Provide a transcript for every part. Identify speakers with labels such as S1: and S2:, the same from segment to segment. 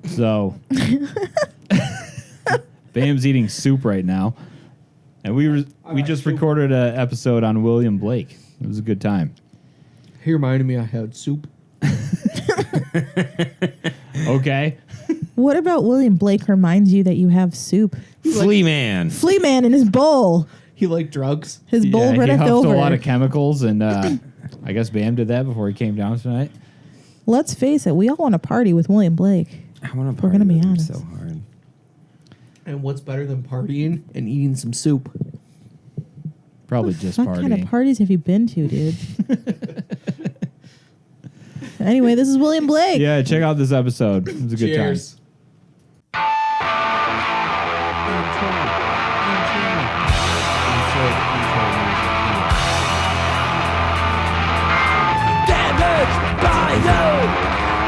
S1: So, Bam's eating soup right now. And we just recorded an episode on William Blake. It was a good time.
S2: He reminded me I had soup.
S1: Okay.
S3: What about William Blake reminds you that you have soup?
S4: Flea Man.
S3: Flea Man in his bowl.
S2: He liked drugs.
S3: His bowl
S1: he
S3: runneth
S1: huffed
S3: over.
S1: a lot of chemicals, and I guess Bam did that before he came down tonight.
S3: Let's face it, we all want to party with William Blake.
S4: I want to
S3: We're
S4: party
S3: gonna be
S4: with him
S3: honest.
S4: so hard.
S2: And what's better than partying and eating some soup?
S1: Probably just
S3: What
S1: partying.
S3: kind of parties have you been to, dude? Anyway, this is William Blake.
S1: Yeah, check out this episode. It was a good time.
S2: Cheers.
S5: Damaged by you,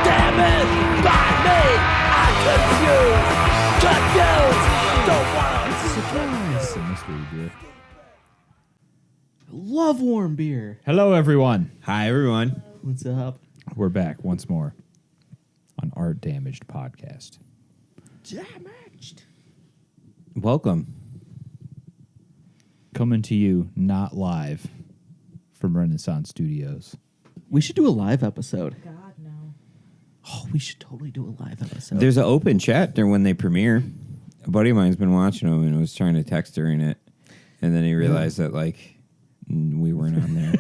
S5: damaged by me. I confused,
S1: It's a mystery beer.
S2: Love warm beer.
S1: Hello, everyone.
S4: Hi, everyone.
S2: What's up?
S1: We're back once more on Art Damaged Podcast.
S2: Damaged.
S4: Welcome.
S1: Coming to you not live from Renaissance Studios.
S2: We should do a live episode.
S3: God, no.
S2: Oh, we should totally do a live episode.
S4: There's an open chat there when they premiere. A buddy of mine's been watching them and was trying to text during it. And then he realized that, we weren't on there.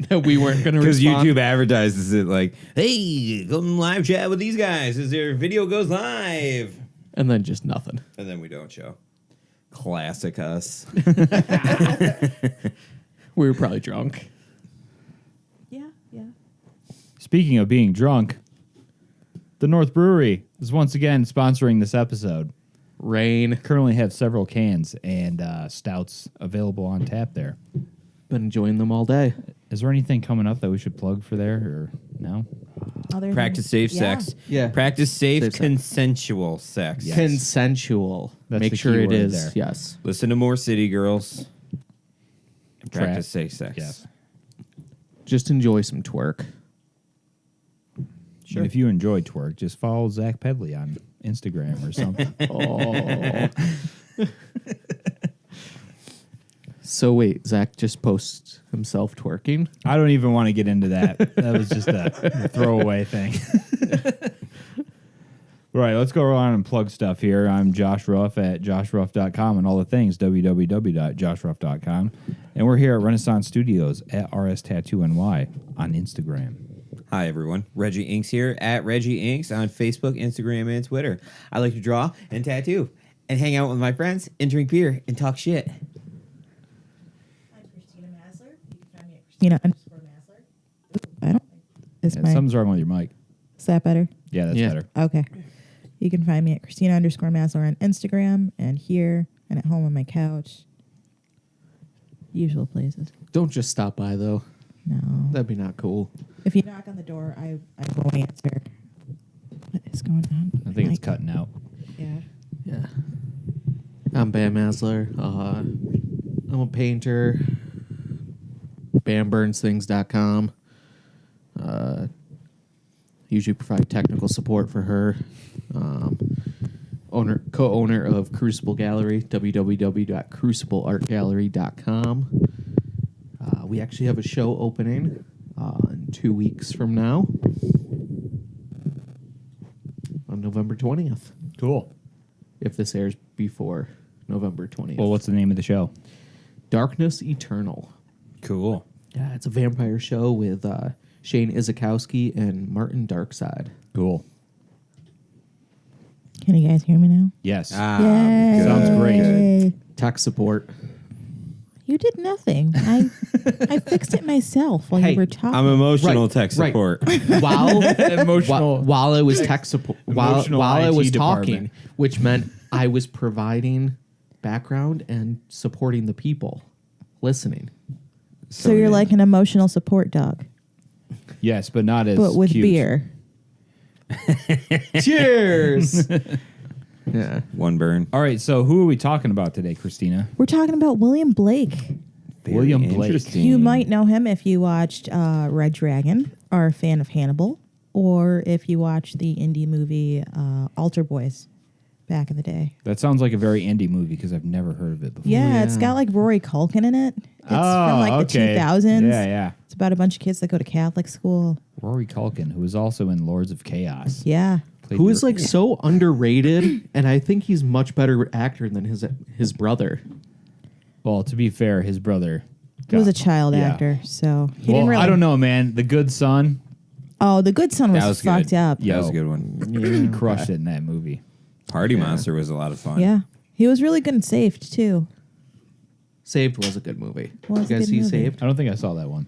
S2: that we weren't going to
S4: Because
S2: respond.
S4: YouTube advertises it like, hey, come live chat with these guys as their video goes live.
S2: And then just nothing.
S4: And then we don't show. Classic us.
S2: We were probably drunk.
S3: Yeah.
S1: Speaking of being drunk, the North Brewery is once again sponsoring this episode.
S2: Rain.
S1: Currently have several cans and stouts available on tap there.
S2: Been enjoying them all day.
S1: Is there anything coming up that we should plug for there or no?
S3: Other
S4: Practice safe sex.
S2: Yeah.
S4: Practice safe,
S2: Safe sex.
S4: consensual sex.
S1: Yes.
S2: Consensual.
S1: That's
S2: Make
S1: the
S2: sure
S1: key
S2: it
S1: word
S2: is.
S1: there.
S2: Yes.
S4: Listen to more City Girls. And
S1: Trap.
S4: practice safe sex.
S1: Yes.
S2: Just enjoy some twerk.
S1: And if you enjoy twerk, just follow Zach Pedley on Instagram or something.
S2: So wait, Zach just posts himself twerking?
S1: I don't even want to get into that. That was just a throwaway thing. All right, let's go around and plug stuff here. I'm Josh Ruff at joshruff.com and all the things, www.joshruff.com. And we're here at Renaissance Studios at RS Tattoo NY on Instagram.
S4: Hi, everyone. Reggie Inks here at Reggie Inks on Facebook, Instagram, and Twitter. I like to draw and tattoo and hang out with my friends and drink beer and talk shit.
S3: I'm Christina Maslar. You can find me at Christina_Maslar. I don't. Is
S1: Something's wrong with your mic.
S3: Is that better?
S1: Yeah, that's better.
S3: Okay. You can find me at Christina_Maslar on Instagram and here and at home on my couch. Usual places.
S2: Don't just stop by, though.
S3: No.
S2: That'd be not cool.
S3: If you knock on the door, I won't answer. What is going on?
S1: I think it's cutting out.
S3: Yeah.
S2: Yeah. I'm Bam Maslar. I'm a painter. BamBurnsThings.com. Usually provide technical support for her. Co-owner of Crucible Gallery, www.crucibleartgallery.com. We actually have a show opening in 2 weeks from now on November 20th.
S1: Cool.
S2: If this airs before November 20th.
S1: Well, what's the name of the show?
S2: Darkness Eternal.
S4: Cool.
S2: Yeah, it's a vampire show with Shane Izakowski and Martin Darkside.
S1: Cool.
S3: Can you guys hear me now?
S1: Yes.
S3: Yay.
S1: Sounds great.
S2: Tech support.
S3: You did nothing. I fixed it myself while
S2: Hey,
S3: you were talking.
S4: I'm emotional
S2: Right,
S4: tech
S2: right.
S4: support.
S2: While I was tech support, while
S1: Emotional
S2: I
S1: IT
S2: was
S1: department.
S2: talking, which meant I was providing background and supporting the people listening.
S3: So you're like an emotional support dog,
S1: Yes, but not as
S3: but with
S1: cute.
S3: beer.
S2: Cheers. Yeah.
S4: One burn.
S1: All right, so who are we talking about today, Christina?
S3: We're talking about William Blake.
S1: William Blake.
S4: Interesting.
S3: You might know him if you watched Red Dragon or a fan of Hannibal. or if you watch the indie movie Altar Boys back in the day.
S1: That sounds like a very indie movie because I've never heard of it before.
S3: Yeah, it's got like Rory Culkin in it. It's from like the 2000s.
S1: Yeah, yeah.
S3: It's about a bunch of kids that go to Catholic school.
S1: Rory Culkin, who was also in Lords of Chaos.
S3: Yeah.
S1: Played
S2: Who is
S1: your-
S2: like so underrated, and I think he's much better actor than his brother.
S1: Well, to be fair, his brother
S3: He was
S1: got-
S3: a child
S1: yeah.
S3: actor, so he
S1: Well,
S3: didn't really.
S1: I don't know, man. The Good Son,
S3: Oh, The Good Son
S4: That
S3: was
S4: was
S3: fucked
S4: good.
S3: up.
S1: Yo.
S4: That was a good one.
S1: he crushed it in that movie.
S4: Party Monster was a lot of fun.
S3: Yeah. He was really good and Saved, too.
S2: Saved was a good movie.
S3: Was
S2: You
S3: a
S2: guys
S3: good
S2: see
S3: movie.
S2: Saved?
S1: I don't think I saw that one.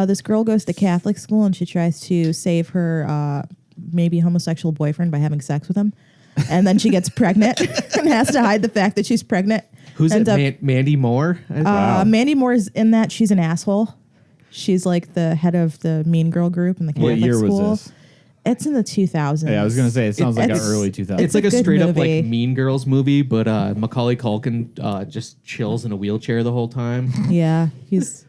S3: This girl goes to Catholic school and she tries to save her maybe homosexual boyfriend by having sex with him. And then she gets pregnant and has to hide the fact that she's pregnant.
S2: Who's
S3: Ends
S2: it?
S3: up-
S2: Mandy Moore?
S3: Mandy Moore's in that. She's an asshole. She's like the head of the Mean Girl group in the Catholic
S1: What year
S3: school.
S1: was this?
S3: It's in the 2000s.
S1: Yeah, I was gonna say it sounds like an
S3: It's-
S1: early 2000s.
S2: It's like
S3: a
S2: a
S3: good
S2: straight up
S3: movie.
S2: like Mean Girls movie, but Macaulay Culkin just chills in a wheelchair the whole time.
S3: Yeah, he's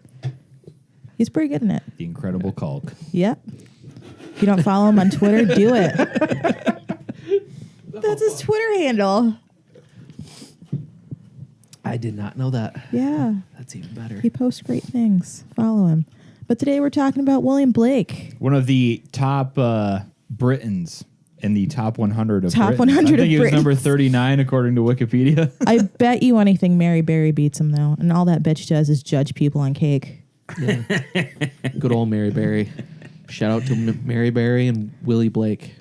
S3: pretty good in it.
S1: The Incredible Culk.
S3: Yep. If you don't follow him on Twitter, do it. That's his Twitter handle.
S2: I did not know that.
S3: Yeah,
S2: That's even better.
S3: he posts great things. Follow him. But today we're talking about William Blake.
S1: One of the top Britons in the top 100 of
S3: Top
S1: Britain.
S3: 100
S1: I think
S3: of
S1: he was
S3: Britain.
S1: number 39 according to Wikipedia.
S3: I bet you anything Mary Berry beats him, though. And all that bitch does is judge people on cake.
S2: Good old Mary Berry. Shout out to Mary Berry and Willie Blake.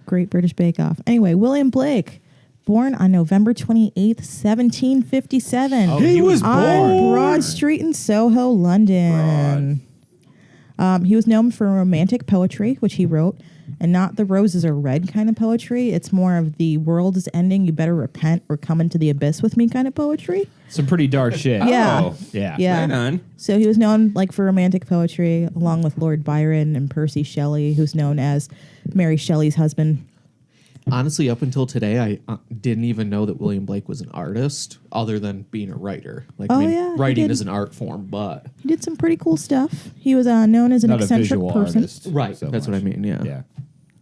S3: Great British Bake Off. Anyway, William Blake, born on November 28th, 1757.
S1: Oh, he was
S3: on Broad Street in Soho, London. He was known for romantic poetry, which he wrote, and not the roses are red kind of poetry. It's more of the world is ending, you better repent or come into the abyss with me kind of poetry.
S1: Some pretty dark shit.
S3: Yeah.
S4: Oh,
S1: Yeah.
S3: Yeah.
S4: right on.
S3: So he was known like for romantic poetry, along with Lord Byron and Percy Shelley, who's known as Mary Shelley's husband.
S2: Honestly, up until today, I didn't even know that William Blake was an artist, other than being a writer. Like,
S3: Oh, yeah, he
S2: writing
S3: did.
S2: is an art form, but
S3: He did some pretty cool stuff. He was known as an
S1: Not a
S3: eccentric
S1: visual
S3: person.
S1: artist.
S2: Right,
S1: so
S2: that's what
S1: much.
S2: I mean, yeah.
S1: Yeah.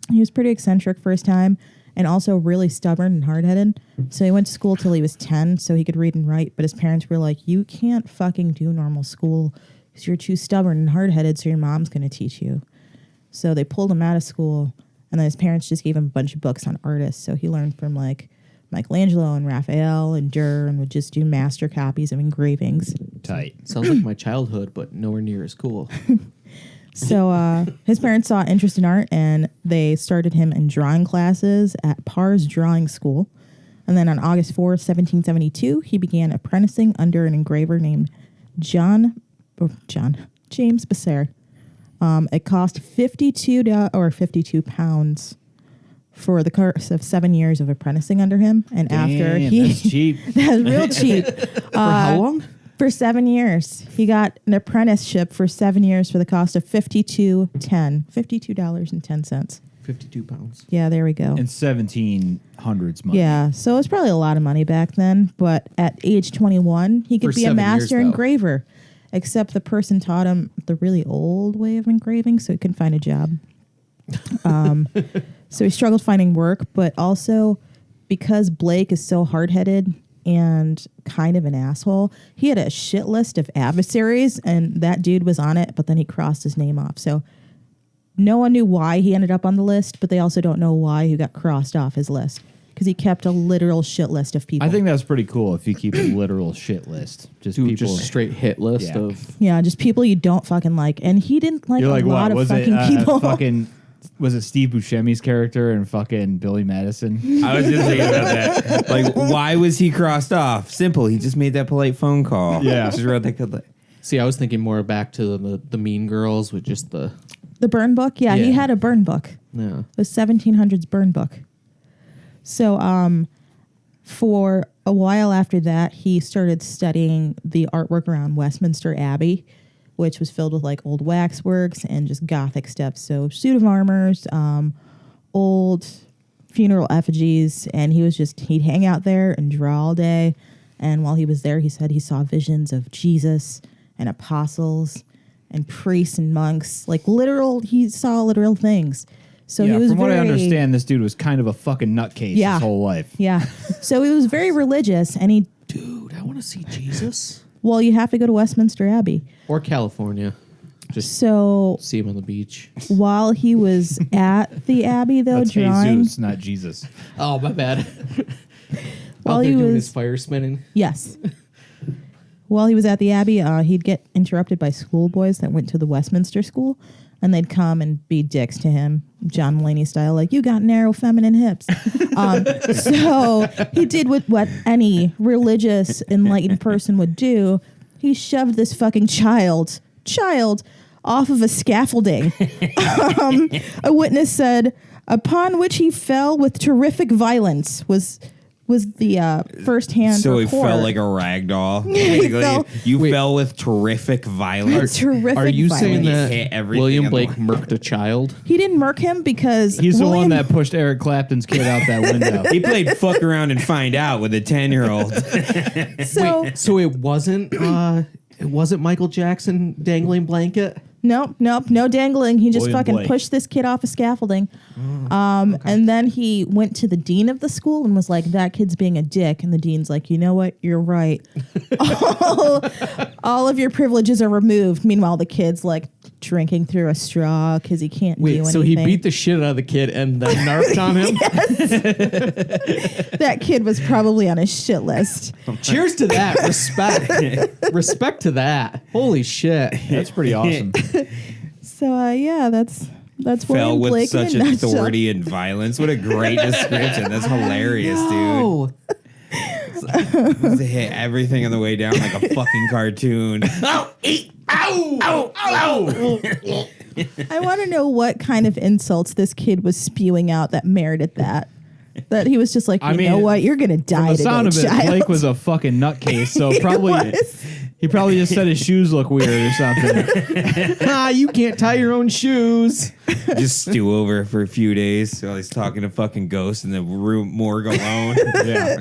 S3: He was pretty eccentric for his time and also really stubborn and hard-headed. So he went to school till he was 10 so he could read and write, but his parents were like, you can't fucking do normal school because you're too stubborn and hard-headed, so your mom's going to teach you. So they pulled him out of school, and then his parents just gave him a bunch of books on artists. So he learned from like Michelangelo and Raphael and Durer and would just do master copies of engravings.
S1: Tight.
S2: sounds like my childhood, but nowhere near as cool.
S3: So his parents saw interest in art, and they started him in drawing classes at Parr's Drawing School. And then on August 4th, 1772, he began apprenticing under an engraver named James Basser. It cost £52 for the course of 7 years of apprenticing under him. And after
S1: Damn,
S3: he
S1: that's cheap.
S3: that's real cheap.
S2: For how long?
S3: For 7 years. He got an apprenticeship for 7 years for the cost of $52.10.
S2: 52 pounds.
S3: Yeah, there we go.
S1: In 1700s money.
S3: Yeah, so it's probably a lot of money back then. But at age 21, he could
S2: For
S3: be a
S2: 7 years,
S3: master
S2: though.
S3: engraver. Except the person taught him the really old way of engraving, so he couldn't find a job. So he struggled finding work, but also because Blake is so hard-headed and kind of an asshole, he had a shit list of adversaries, and that dude was on it, but then he crossed his name off. So no one knew why he ended up on the list, but they also don't know why he got crossed off his list because he kept a literal shit list of people.
S1: I think that's pretty cool if you keep a literal shit list. Just
S2: Do
S1: people.
S2: just a straight hit list
S1: Yeah.
S2: of.
S3: Yeah, just people you don't fucking like. And he didn't like
S1: You're
S3: a
S1: like,
S3: lot
S1: what?
S3: of
S1: Was
S3: fucking
S1: it
S3: people.
S1: fucking... Was it Steve Buscemi's character in fucking Billy Madison?
S4: I was just thinking about that. Like, why was he crossed off? Simple. He just made that polite phone call.
S1: Yeah.
S4: Just wrote that good.
S2: See, I was thinking more back to the Mean Girls with just the.
S3: The burn book? Yeah, he
S2: Yeah.
S3: had a burn book.
S2: Yeah.
S3: The 1700s burn book. So for a while after that, he started studying the artwork around Westminster Abbey, which was filled with like old waxworks and just Gothic stuff. So suit of armors, old funeral effigies, and he'd hang out there and draw all day. And while he was there, he said he saw visions of Jesus and apostles and priests and monks, he saw literal things. So
S1: yeah,
S3: he was
S1: from what I
S3: very-
S1: understand, this dude was kind of a fucking nutcase
S3: Yeah.
S1: his whole life.
S3: Yeah. So he was very religious, and he.
S2: Dude, I want to see Jesus.
S3: Well, you have to go to Westminster Abbey.
S2: Or California. Just
S3: So
S2: see him on the beach.
S3: while he was at the Abbey, though,
S1: That's
S3: drawing.
S1: Jesus, not Jesus.
S2: Oh, my bad.
S3: While
S2: Out there
S3: he
S2: doing
S3: was-
S2: his fire spinning.
S3: Yes. While he was at the Abbey, he'd get interrupted by schoolboys that went to the Westminster School, and they'd come and be dicks to him, John Mulaney style, like, you got narrow feminine hips. So he did what any religious, enlightened person would do. He shoved this fucking child off of a scaffolding. A witness said, upon which he fell with terrific violence, was the first-hand
S4: So he
S3: report.
S4: fell like a rag doll.
S3: He
S4: Basically,
S3: fell-
S4: you
S2: Wait.
S4: fell with terrific violence.
S3: Terrific
S2: Are you saying
S3: violence.
S2: that
S4: Hit everything
S2: William
S4: on the
S2: Blake
S4: way.
S2: murked a child?
S3: He didn't murk him because
S1: He's the one
S3: William-
S1: that pushed Eric Clapton's kid out that window.
S4: He played fuck around and find out with a 10-year-old.
S3: So
S2: So it wasn't Michael Jackson dangling blanket?
S3: nope, no dangling. He just
S1: William
S3: fucking
S1: Blake.
S3: pushed this kid off a scaffolding. And then he went to the dean of the school and was like, that kid's being a dick. And the dean's like, you know what? You're right. all of your privileges are removed. Meanwhile, the kid's like drinking through a straw because he can't do
S2: Wait,
S3: anything.
S2: so he beat the shit out of the kid and then narked on him?
S3: That kid was probably on his shit list.
S2: Cheers to that. Respect. Respect to that. Holy shit.
S1: That's pretty awesome.
S3: So yeah, that's
S4: Fell
S3: William
S4: with
S3: Blake
S4: such
S3: in a nutshell.
S4: authority and violence. What a great description. That's hilarious,
S2: Oh,
S4: dude. They hit everything on the way down like a fucking cartoon.
S3: I want to know what kind of insults this kid was spewing out that merited that. That he was just like,
S1: I
S3: you
S1: mean,
S3: know what, you're gonna
S1: From
S3: die
S1: the
S3: today,
S1: sound of it,
S3: child.
S1: Blake was a fucking nutcase, so
S3: He
S1: probably
S3: was.
S1: he probably just said his shoes look weird or something.
S2: you can't tie your own shoes.
S4: Just stew over for a few days while he's talking to fucking ghosts in the room morgue alone.
S1: Yeah.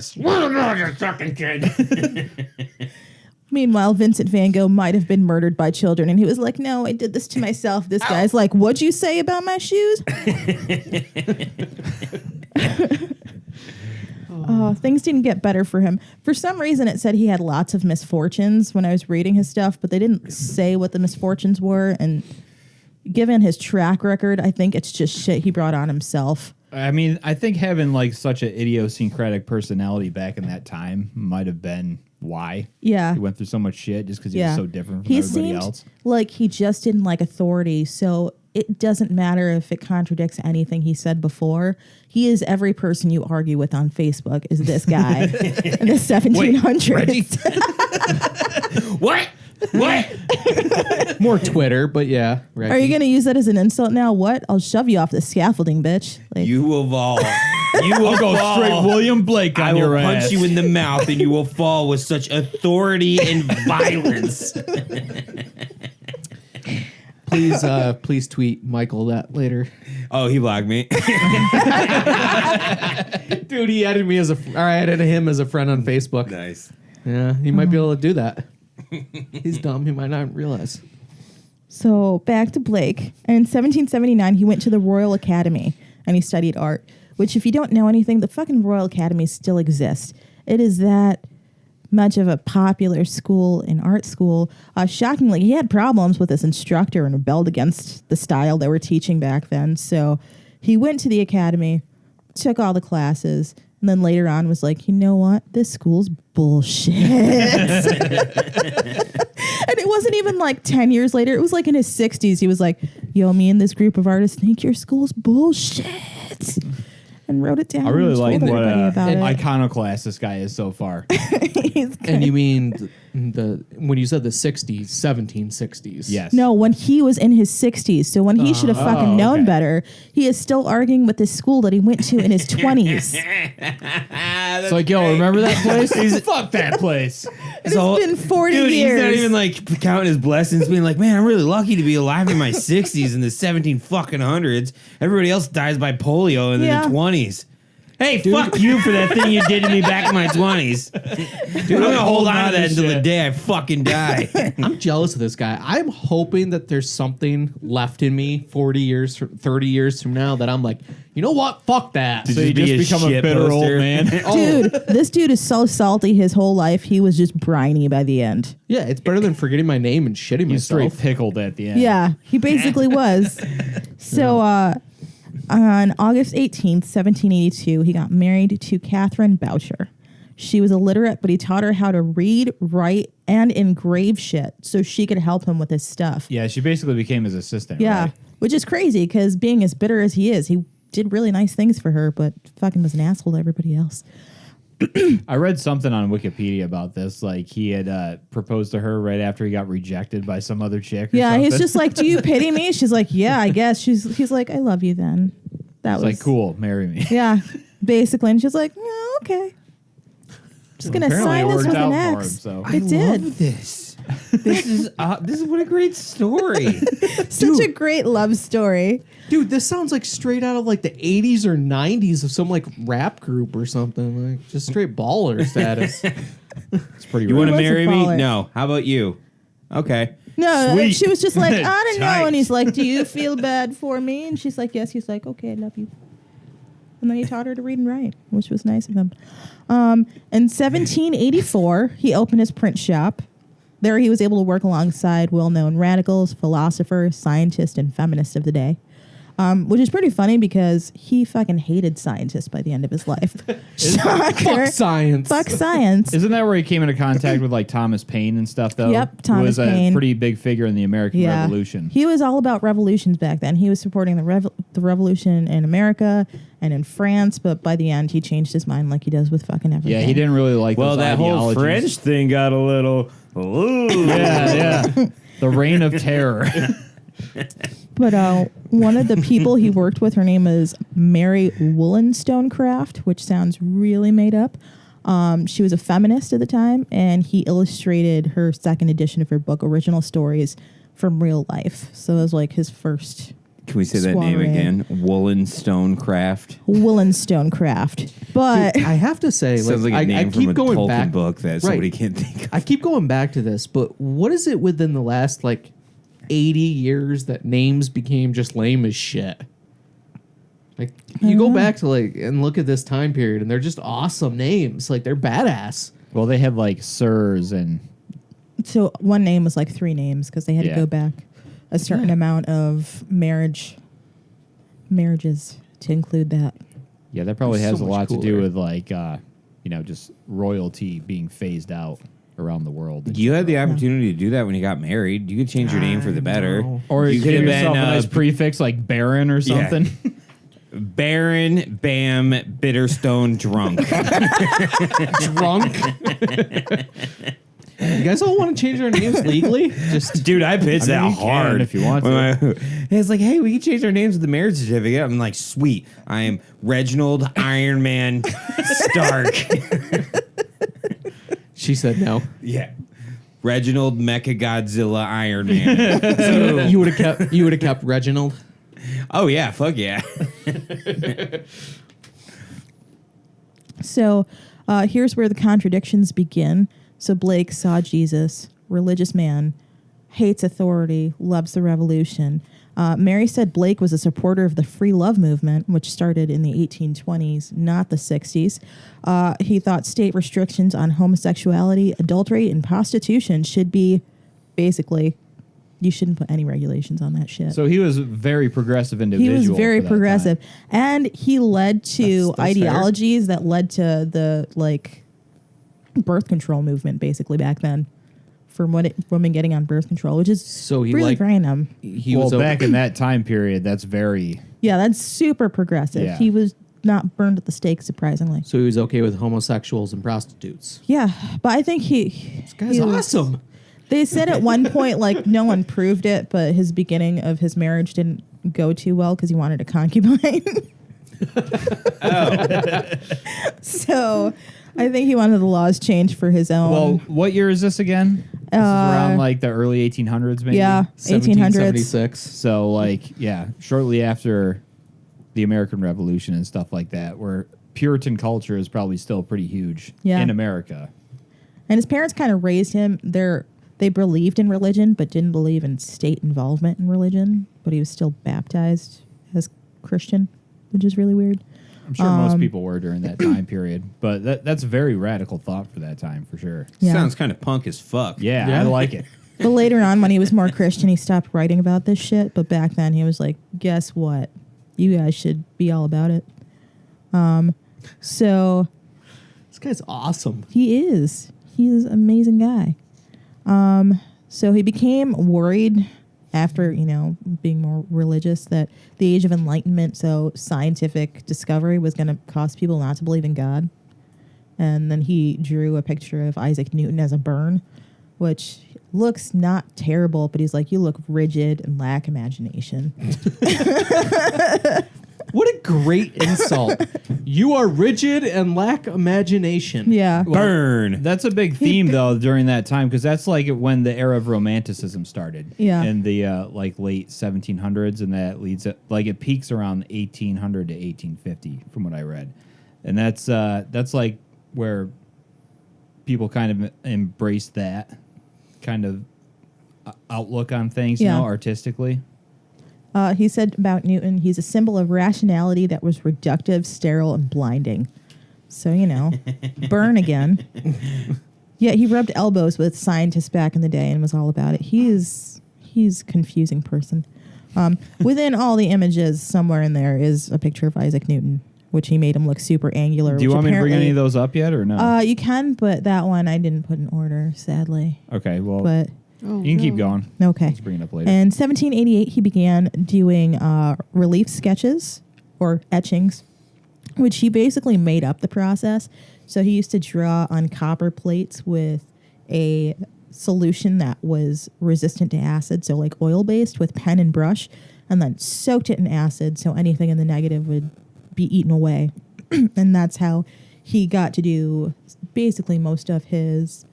S4: You fucking kid.
S3: Meanwhile, Vincent Van Gogh might have been murdered by children, and he was like, "No, I did this to myself." This guy's like, "What'd you say about my shoes?" Things didn't get better for him. For some reason, it said he had lots of misfortunes when I was reading his stuff, but they didn't say what the misfortunes were. And given his track record, I think it's just shit he brought on himself.
S1: I mean, I think having like such an idiosyncratic personality back in that time might have been why.
S3: Yeah.
S1: He went through so much shit just because he
S3: Yeah.
S1: was so different from
S3: He
S1: everybody
S3: seemed
S1: else.
S3: like he just didn't like authority, so it doesn't matter if it contradicts anything he said before. He is every person you argue with on Facebook is this guy in the 1700s.
S4: What? What?
S2: More Twitter, but yeah. Reggie.
S3: Are you going to use that as an insult now? What? I'll shove you off the scaffolding, bitch. Like,
S4: You will fall. You will
S1: Go
S4: fall.
S1: straight William Blake on
S4: I will
S1: your
S4: punch
S1: ass.
S4: you in the mouth and you will fall with such authority and violence.
S2: Please tweet Michael that later.
S4: Oh, he blocked me.
S2: Dude, he added me I added him as a friend on Facebook.
S4: Nice.
S2: Yeah, he might be able to do that. He's dumb. He might not realize.
S3: So back to Blake. In 1779, he went to the Royal Academy and he studied art, which if you don't know anything, the fucking Royal Academy still exists. It is that much of a popular school in art school. Shockingly, he had problems with his instructor and rebelled against the style they were teaching back then. So he went to the academy, took all the classes, and then later on was like, you know what? This school's bullshit. And it wasn't even like 10 years later. It was like in his 60s. He was like, yo, me and this group of artists think your school's bullshit. And wrote it down.
S1: I really
S3: and
S1: like
S3: told
S1: what
S3: everybody about it.
S1: iconoclast this guy is so far.
S3: He's
S2: And you mean when you said the 60s, 1760s?
S1: Yes.
S3: No, when he was in his 60s. So when he should have fucking known
S1: okay.
S3: better, he is still arguing with this school that he went to in his 20s.
S1: It's like, yo, remember that place? Fuck that place.
S3: It's been 40
S4: dude,
S3: years.
S4: he's not even like counting his blessings, being like, man, I'm really lucky to be alive in my 60s in the 17 fucking hundreds. Everybody else dies by polio in
S3: Yeah.
S4: their 20s. Hey, fuck you for that thing you did to me back in my 20s. Dude, I'm gonna hold on to that until the day I fucking die.
S2: I'm jealous of this guy. I'm hoping that there's something left in me 40 years, 30 years from now that I'm like, you know what? Fuck that.
S1: So you just become a bitter old man.
S3: Dude, this dude is so salty his whole life. He was just briny by the end.
S2: Yeah, it's better than forgetting my name and shitting
S1: He's straight
S2: myself.
S1: pickled at the end.
S3: Yeah, he basically was. So on August 18th, 1782, he got married to Catherine Boucher. She was illiterate, but he taught her how to read, write, and engrave shit so she could help him with his stuff.
S1: Yeah, she basically became his assistant.
S3: Yeah,
S1: Right?
S3: which is crazy because being as bitter as he is, he did really nice things for her, but fucking was an asshole to everybody else.
S1: I read something on Wikipedia about this. Like he had proposed to her right after he got rejected by some other chick. Or
S3: Yeah,
S1: something.
S3: he's just like, "Do you pity me?" She's like, "Yeah, I guess." He's like, "I love you." Then that
S1: It's
S3: was
S1: like, cool, marry me.
S3: Yeah, basically, and she's like, "Yeah, okay." Just gonna
S1: Apparently
S3: sign
S1: it
S3: this
S1: worked
S3: with an
S1: out for
S3: X.
S1: him, so.
S3: It did.
S4: love this. This is what a great story.
S3: Such a great love story.
S2: Dude, this sounds like straight out of like the 80s or 90s of some like rap group or something. Like just straight baller status.
S1: It's pretty.
S4: You
S1: rare.
S4: want to
S3: was a
S4: marry me?
S3: baller.
S4: No. How about you? Okay.
S3: No,
S1: Sweet.
S3: she was just like, "I don't know,"
S4: Tight.
S3: and he's like, "Do you feel bad for me?" And she's like, "Yes." He's like, "Okay, I love you." And then he taught her to read and write, which was nice of him. In 1784, he opened his print shop. There he was able to work alongside well-known radicals, philosophers, scientists, and feminists of the day. Which is pretty funny because he fucking hated scientists by the end of his life. Shocker.
S2: Fuck science.
S3: Fuck science.
S1: Isn't that where he came into contact with like Thomas Paine and stuff though?
S3: Yep,
S1: Who was
S3: Thomas Paine.
S1: a pretty big figure in the American Revolution.
S3: He was all about revolutions back then. He was supporting the revolution in America and in France, but by the end he changed his mind like he does with fucking everything.
S1: Yeah, he didn't really like
S4: Well,
S1: those
S4: that whole
S1: ideologies.
S4: French thing got a little. Ooh.
S1: Yeah. The reign of terror.
S3: But one of the people he worked with, her name is Mary Wollstonecraft, which sounds really made up. She was a feminist at the time, and he illustrated her second edition of her book, Original Stories from Real Life. So it was like his first
S4: Can we say that name
S3: Soiree.
S4: again? Wollstonecraft.
S3: Wollstonecraft. But
S2: Dude, I have to say,
S4: Sounds like a
S2: I
S4: name
S2: keep
S4: from a
S2: going
S4: Tolkien
S2: back.
S4: book that somebody can't think of.
S2: I keep going back to this, but what is it within the last like 80 years that names became just lame as shit? Like you go back to like and look at this time period, and they're just awesome names. Like they're badass.
S1: Well, they had like sirs and
S3: so one name was like three names because they had to
S1: Yeah.
S3: go back a certain amount of marriages to include that.
S1: yeah, that probably
S2: They're
S1: has
S2: so
S1: a
S2: much
S1: lot to do
S2: cooler.
S1: with like just royalty being phased out around the world.
S4: You had the opportunity to do that when you got married. You could change your name for the better.
S2: know.
S1: Or you
S4: could
S1: give
S4: have
S1: yourself
S4: been
S1: a nice prefix like Baron or
S4: Yeah.
S1: something.
S4: Baron Bam Bitterstone Drunk.
S2: Drunk. You guys all want to change our names legally? Just
S4: Dude, I pitched
S1: I mean,
S4: that
S1: you can
S4: hard
S1: if you want
S4: When it's like, hey, we can change our names with the marriage certificate. I'm like, sweet. I am Reginald Iron Man Stark.
S2: she said no.
S4: Yeah. Reginald Mecha Godzilla Iron Man.
S2: You would have kept Reginald.
S4: Oh yeah, fuck yeah.
S3: So here's where the contradictions begin. So Blake saw Jesus, religious man, hates authority, loves the revolution. Mary said Blake was a supporter of the free love movement, which started in the 1820s, not the 60s. He thought state restrictions on homosexuality, adultery, and prostitution should be basically, you shouldn't put any regulations on that shit.
S1: So he was a very progressive
S3: He
S1: individual.
S3: was very
S1: for that
S3: progressive,
S1: time.
S3: and he led to
S2: That's
S3: ideologies that led to the like birth control movement, basically back then, for women getting on birth control, which is
S2: So he
S3: really
S2: like
S3: random.
S2: he
S1: well,
S2: was
S1: back in that time period, that's very.
S3: Yeah, that's super progressive.
S1: Yeah.
S3: He was not burned at the stake, surprisingly.
S2: So he was okay with homosexuals and prostitutes.
S3: Yeah, but I think this
S2: Guy's awesome.
S3: They said at one point, like, no one proved it, but his beginning of his marriage didn't go too well because he wanted a concubine. So I think he wanted the laws changed for his own.
S1: Well, what year is this again? This is around like the early 1800s, maybe.
S3: yeah, 1800s.
S2: 1776.
S1: So, like, yeah, shortly after the American Revolution and stuff like that, where Puritan culture is probably still pretty huge
S3: Yeah.
S1: in America.
S3: And his parents kind of raised him. They believed in religion, but didn't believe in state involvement in religion. But he was still baptized as Christian, which is really weird.
S1: I'm sure most people were during that time period, but that's a very radical thought for that time, for sure.
S3: Yeah.
S4: Sounds kind of punk as fuck.
S1: Yeah,
S2: Yeah.
S1: I like it.
S3: But later on, when he was more Christian, he stopped writing about this shit. But back then, he was like, guess what? You guys should be all about it. So
S2: This guy's awesome.
S3: he is. He's an amazing guy. So he became worried after, being more religious that the age of enlightenment, so scientific discovery, was going to cause people not to believe in God. And then he drew a picture of Isaac Newton as a burn, which looks not terrible, but he's like, you look rigid and lack imagination.
S2: What a great insult. You are rigid and lack imagination.
S3: Yeah.
S4: Burn.
S1: That's a big theme, though, during that time, because that's like when the era of Romanticism started.
S3: Yeah.
S1: In the late 1700s, and that leads it peaks around 1800 to 1850, from what I read, and that's like where people kind of embrace that kind of outlook on things,
S3: Yeah.
S1: artistically.
S3: He said about Newton, he's a symbol of rationality that was reductive, sterile, and blinding. So, burn again. Yeah, he rubbed elbows with scientists back in the day and was all about it. He's a confusing person. Within all the images, somewhere in there is a picture of Isaac Newton, which he made him look super angular.
S1: Do you want me to bring any of those up yet, or no?
S3: You can, but that one I didn't put in order, sadly.
S1: Okay, well,
S3: But
S2: Oh,
S1: you can keep going.
S3: okay.
S1: Let's bring it up later.
S3: In 1788, he began doing relief sketches or etchings, which he basically made up the process. So he used to draw on copper plates with a solution that was resistant to acid, so like oil-based, with pen and brush, and then soaked it in acid so anything in the negative would be eaten away. And that's how he got to do basically most of his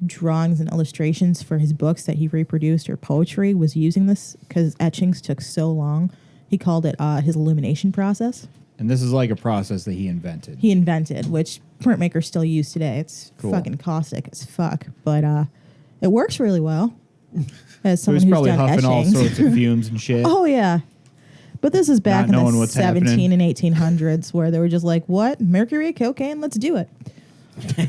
S3: drawings and illustrations for his books that he reproduced, or poetry, was using this, because etchings took so long. He called it his illumination process.
S1: And this is like a process that he invented.
S3: He invented, which printmakers still use today. It's
S1: Cool.
S3: fucking caustic as fuck, but it works really well. As
S1: So
S3: someone
S1: he's
S3: who's
S1: probably
S3: done
S1: huffing all
S3: etchings.
S1: sorts of fumes and shit.
S3: Oh yeah, but this is back
S1: Not
S3: in
S1: knowing
S3: the
S1: what's
S3: 17 and 1800s, where they were just like, "What? Mercury, cocaine? Let's do it."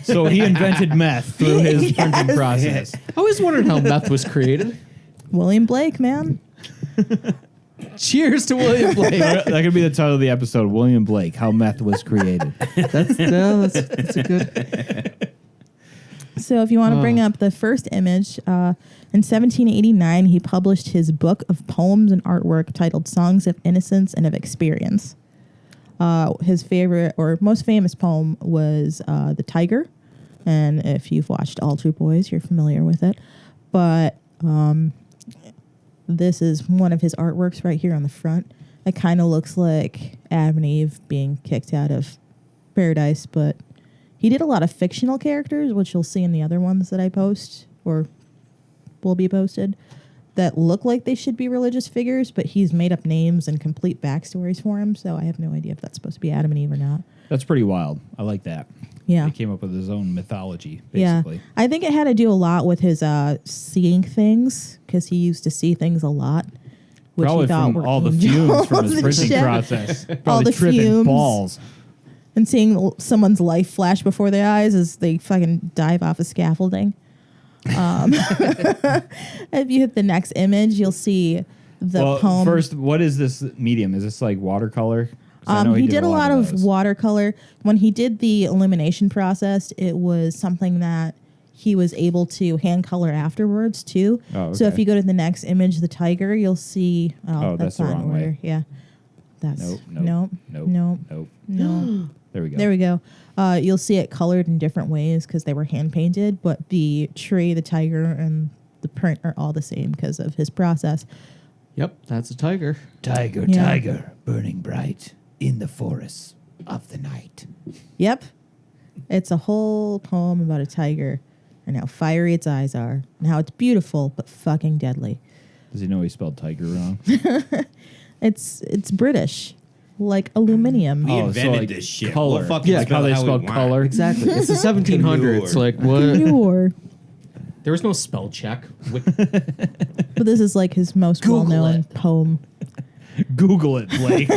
S1: So he invented meth through his printing process.
S2: I always wondered how meth was created.
S3: William Blake, man.
S2: Cheers to William Blake.
S1: That could be the title of the episode, William Blake, How Meth Was Created.
S2: That's a good.
S3: So if you want to bring up the first image, in 1789, he published his book of poems and artwork titled Songs of Innocence and of Experience. His favorite or most famous poem was The Tiger. And if you've watched All True Boys, you're familiar with it. But this is one of his artworks right here on the front. It kind of looks like Adam and Eve being kicked out of paradise, but he did a lot of fictional characters, which you'll see in the other ones that I post or will be posted, that look like they should be religious figures, but he's made up names and complete backstories for him, so I have no idea if that's supposed to be Adam and Eve or not.
S1: That's pretty wild. I like that.
S3: Yeah.
S1: He came up with his own mythology, basically.
S3: Yeah. I think it had to do a lot with his seeing things, because he used to see things a lot. Which
S1: Probably
S3: he thought
S1: from
S3: were
S1: all the fumes from his
S3: angels and
S1: printing
S3: shit.
S1: process.
S3: All
S1: Probably
S3: the
S1: tripping
S3: fumes.
S1: balls.
S3: And seeing someone's life flash before their eyes as they fucking dive off a scaffolding. If you hit the next image, you'll see the poem.
S1: First, what is this medium? Is this like watercolor? 'Cause I know
S3: He did a lot of
S1: those.
S3: watercolor. When he did the illumination process, it was something that he was able to hand color afterwards too.
S1: Oh,
S3: So if
S1: okay.
S3: you go to the next image, the tiger, you'll see.
S1: Oh, that's the
S3: not in
S1: wrong way.
S3: order. Yeah, that's
S1: Nope,
S3: nope,
S1: nope,
S3: nope,
S1: nope.
S3: no.
S1: There we go.
S3: There we go. You'll see it colored in different ways because they were hand painted, but the tree, the tiger, and the print are all the same because of his process.
S2: Yep, that's a tiger.
S1: Tiger,
S3: Yeah.
S1: tiger, burning bright in the forests of the night.
S3: Yep. It's a whole poem about a tiger and how fiery its eyes are and how it's beautiful but fucking deadly.
S1: Does he know he spelled tiger wrong?
S3: It's British. like aluminum.
S4: We
S1: Oh, so
S4: invented
S1: like
S4: this shit.
S1: color.
S4: We'll fucking
S1: Like how they
S4: spell it how we
S1: spell
S4: want.
S1: color.
S2: Exactly. It's the 1700s. Like what?
S3: Pure.
S2: There was no spell check.
S3: But this is like his most
S2: Google
S3: well-known
S2: it.
S3: poem.
S1: Google it, Blake.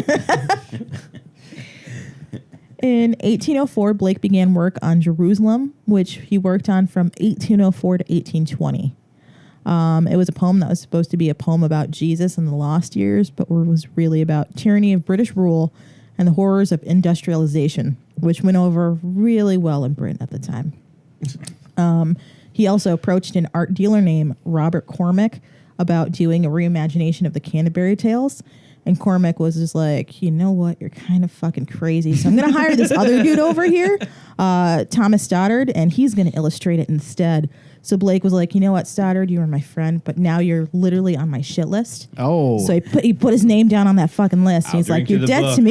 S3: In 1804, Blake began work on Jerusalem, which he worked on from 1804 to 1820. It was a poem that was supposed to be a poem about Jesus in the lost years, but was really about tyranny of British rule and the horrors of industrialization, which went over really well in Britain at the time. He also approached an art dealer named Robert Cormack about doing a reimagination of the Canterbury Tales. And Cormac was just like, you know what? You're kind of fucking crazy. So I'm going to hire this other dude over here, Thomas Stoddard, and he's going to illustrate it instead. So Blake was like, you know what, Stoddard, you were my friend, but now you're literally on my shit list.
S1: Oh.
S3: So he put his name down on that fucking list.
S4: I'll
S3: He's like,
S4: drink to
S3: you're
S4: the
S3: dead
S4: book."
S3: to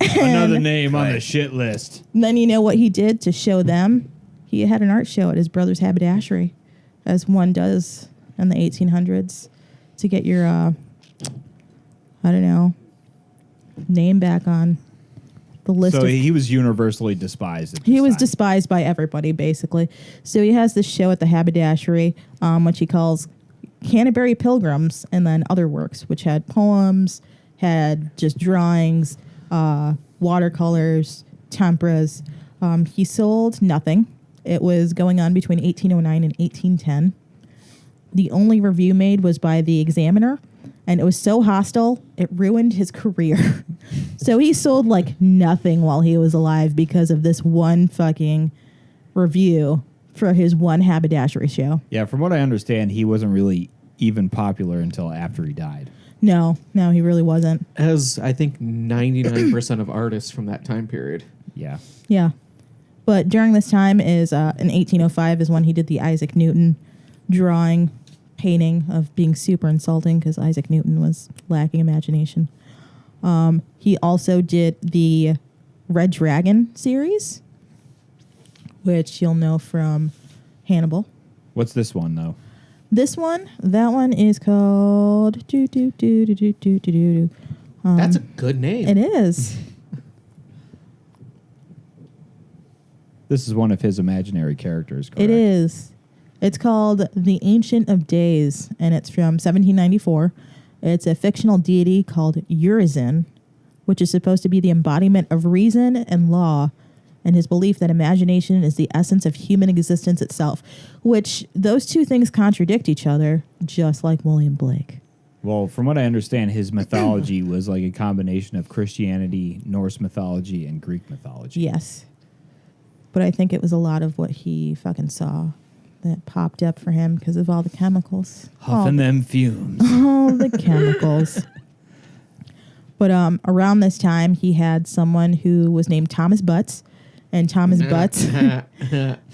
S3: me.
S1: Another name on
S4: Right.
S1: the shit list.
S3: And then you know what he did to show them? He had an art show at his brother's haberdashery, as one does in the 1800s, to get your, I don't know, name back on the list.
S1: So
S3: of
S1: he was universally despised. At this
S3: He was
S1: time.
S3: despised by everybody, basically. So he has this show at the haberdashery, which he calls Canterbury Pilgrims, and then other works, which had poems, had just drawings, watercolors, temperas. He sold nothing. It was going on between 1809 and 1810. The only review made was by the Examiner, and it was so hostile, it ruined his career. So he sold like nothing while he was alive because of this one fucking review for his one haberdashery show.
S1: Yeah, from what I understand, he wasn't really even popular until after he died.
S3: No, he really wasn't.
S2: As I think 99% of artists from that time period.
S1: Yeah.
S3: Yeah. But during this time is in 1805 is when he did the Isaac Newton drawing, painting of being super insulting because Isaac Newton was lacking imagination. He also did the Red Dragon series, which you'll know from Hannibal.
S1: What's this one though?
S3: That one is called
S2: That's a good name.
S3: It is.
S1: This is one of his imaginary characters. Correct?
S3: It is. It's called The Ancient of Days, and it's from 1794. It's a fictional deity called Urizen, which is supposed to be the embodiment of reason and law, and his belief that imagination is the essence of human existence itself, which those two things contradict each other, just like William Blake.
S1: Well, from what I understand, his mythology was like a combination of Christianity, Norse mythology, and Greek mythology.
S3: Yes. But I think it was a lot of what he fucking saw that popped up for him because of all the chemicals.
S1: Huffing them fumes.
S3: All the chemicals. But around this time, he had someone who was named Thomas Butts. And Thomas Butts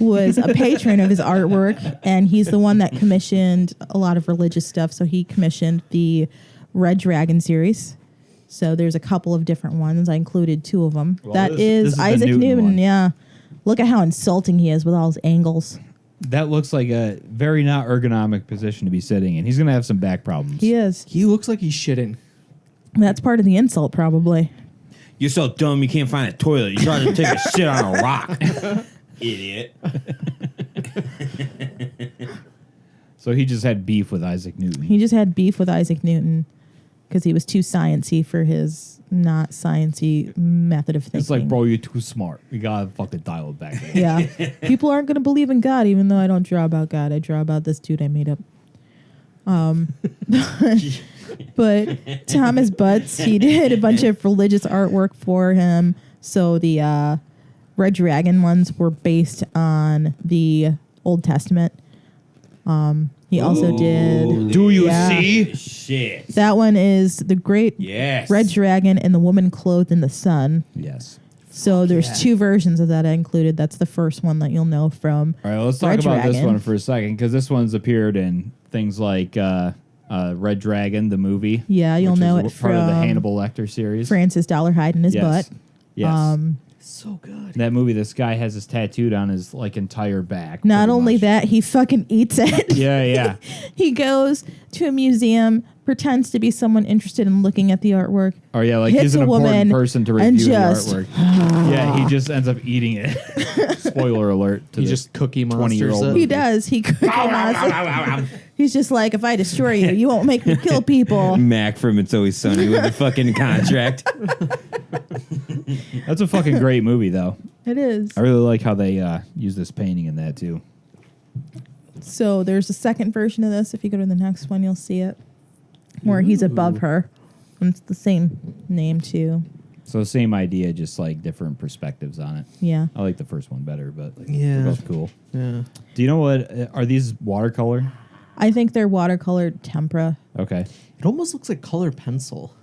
S3: was a patron of his artwork. And he's the one that commissioned a lot of religious stuff. So he commissioned the Red Dragon series. So there's a couple of different ones. I included two of them.
S1: Well,
S3: That
S1: this
S3: is
S1: is the
S3: Isaac
S1: Newton
S3: Newton.
S1: one.
S3: Yeah. Look at how insulting he is with all his angles.
S1: That looks like a very not ergonomic position to be sitting in. He's going to have some back problems.
S3: He is.
S2: He looks like he's shitting.
S3: That's part of the insult, probably.
S4: You're so dumb you can't find a toilet. You tried to take a shit on a rock. Idiot.
S1: So he just had beef with Isaac Newton.
S3: He just had beef with Isaac Newton because he was too sciencey for his not sciencey method of thinking.
S1: It's like, bro, you're too smart. You got to fucking dial it back.
S3: Yeah. People aren't going to believe in God, even though I don't draw about God. I draw about this dude I made up. But Thomas Butts, he did a bunch of religious artwork for him. So the Red Dragon ones were based on the Old Testament. He also did.
S1: Do you
S3: Yeah.
S1: see?
S4: Shit.
S3: That one is the Great
S4: Yes.
S3: Red Dragon and the Woman Clothed in the Sun.
S1: Yes.
S3: So there's two versions of that I included. That's the first one that you'll know from.
S1: All right, let's talk
S3: Red
S1: about this
S3: Dragon.
S1: one for a second because this one's appeared in things like Red Dragon, the movie.
S3: Yeah, you'll
S1: which
S3: know
S1: is
S3: it
S1: part of the
S3: from
S1: Hannibal Lecter series.
S3: Francis Dollarhide in his
S1: Yes.
S3: butt.
S1: Yes.
S2: So good.
S1: That movie, this guy has this tattooed on his like entire back.
S3: Not
S1: pretty
S3: only
S1: much.
S3: that, he fucking eats it.
S1: Yeah, yeah.
S3: He goes to a museum, pretends to be someone interested in looking at the artwork.
S1: Or yeah, like
S3: hits
S1: he's an
S3: a
S1: important
S3: woman
S1: person to
S3: and
S1: review the
S3: just-
S1: artwork. Yeah, he just ends up eating it. Spoiler alert to
S2: He
S1: this
S2: just Cookie Monsters
S1: 20-year-old
S2: it.
S1: movie.
S3: He does. He He's just like, if I destroy you, you won't make me kill people.
S4: Mac from It's Always Sunny with the fucking contract.
S1: That's a fucking great movie, though.
S3: It is.
S1: I really like how they use this painting in that, too.
S3: So there's a second version of this. If you go to the next one, you'll see it. Where he's above her. And it's the same name, too.
S1: So same idea, just like different perspectives on it.
S3: Yeah.
S1: I like the first one better, but like,
S2: Yeah.
S1: they're both cool.
S2: Yeah.
S1: Do you know what? Are these watercolor?
S3: I think they're watercolored tempera.
S1: Okay.
S2: It almost looks like color pencil.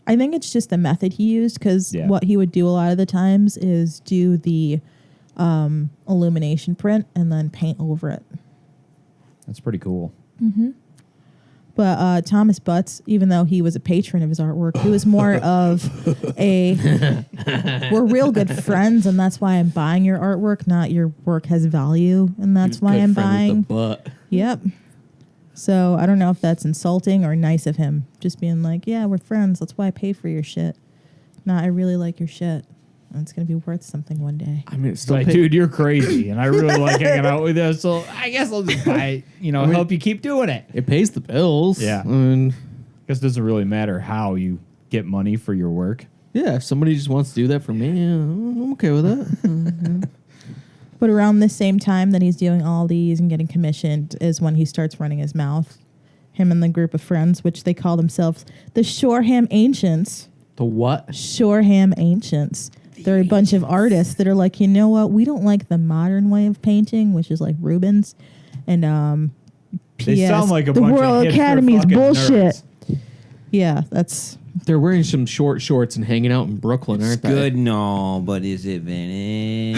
S3: I think it's just the method he used because
S1: Yeah.
S3: what he would do a lot of the times is do the illumination print and then paint over it.
S1: That's pretty cool.
S3: But Thomas Butts, even though he was a patron of his artwork, he was more of a, we're real good friends, and that's why I'm buying your artwork, not your work has value, and that's why I'm buying.
S2: Butt.
S3: Yep. So I don't know if that's insulting or nice of him, just being like, yeah, we're friends. That's why I pay for your shit. Nah, I really like your shit. And it's going to be worth something one day.
S2: I mean, it's
S1: It's
S2: still
S1: like, dude, you're crazy, and I really like hanging out with you, so I guess I'll just buy, help you keep doing it.
S2: it pays the bills.
S1: Yeah.
S2: I mean,
S1: Guess it doesn't really matter how you get money for your work.
S2: yeah, if somebody just wants to do that for me, I'm okay with that.
S3: But around the same time that he's doing all these and getting commissioned is when he starts running his mouth. Him and the group of friends, which they call themselves the Shoreham Ancients.
S2: The what?
S3: Shoreham Ancients. They're a bunch of artists that are like, you know what? We don't like the modern way of painting, which is like Rubens. And
S1: They
S3: P.S.
S1: sound like a
S3: the
S1: bunch of
S3: World
S1: hipster
S3: Academy's
S1: fucking
S3: bullshit.
S1: nerds.
S3: Yeah, that's.
S2: They're wearing some short shorts and hanging out in Brooklyn,
S4: It's
S2: aren't they?
S4: good and all, but is it vintage?